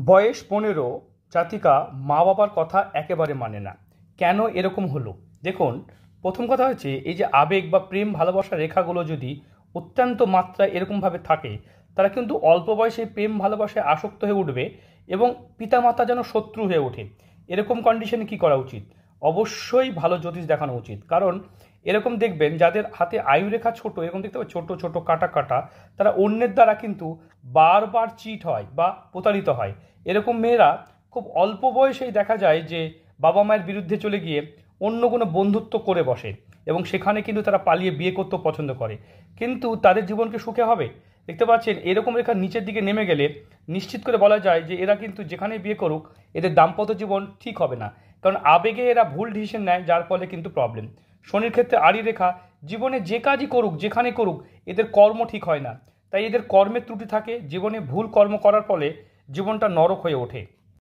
বয়স 15 জাতিকা মা বাবার কথা একেবারে মানে না। কেন এরকম হলো? দেখুন, প্রথম কথা হচ্ছে এই যে আবেগ বা প্রেম ভালোবাসার রেখাগুলো যদি অত্যন্ত মাত্রায় এরকমভাবে থাকে, তারা কিন্তু অল্প বয়সে প্রেম ভালোবাসায় আসক্ত হয়ে উঠবে এবং পিতামাতা যেন শত্রু হয়ে ওঠে। এরকম কন্ডিশনে কি করা উচিত? অবশ্যই ভালো জ্যোতিষ দেখানো উচিত। কারণ এরকম দেখবেন যাদের হাতে আয়ুরেখা ছোট, এরকম দেখতে পাবেন ছোট ছোট কাটা কাটা, তারা অন্যের দ্বারা কিন্তু বারবার চিট হয় বা প্রতারিত হয়। এরকম মেয়েরা খুব অল্প বয়সেই দেখা যায় যে বাবা মায়ের বিরুদ্ধে চলে গিয়ে অন্য কোনো বন্ধুত্ব করে বসে এবং সেখানে কিন্তু তারা পালিয়ে বিয়ে করতেও পছন্দ করে, কিন্তু তাদের জীবনকে সুখে হবে? দেখতে পাচ্ছেন এরকম রেখার নিচের দিকে নেমে গেলে নিশ্চিত করে বলা যায় যে এরা কিন্তু যেখানে বিয়ে করুক এদের দাম্পত্য জীবন ঠিক হবে না। কারণ আবেগে এরা ভুল ডিসিশন নেয়, যার ফলে কিন্তু প্রবলেম। শনির ক্ষেত্রে আড়ি রেখা, জীবনে যে কাজই করুক যেখানে করুক এদের কর্ম ঠিক হয় না, তাই এদের কর্মের ত্রুটি থাকে। জীবনে ভুল কর্ম করার ফলে জীবনটা নরক হয়ে ওঠে।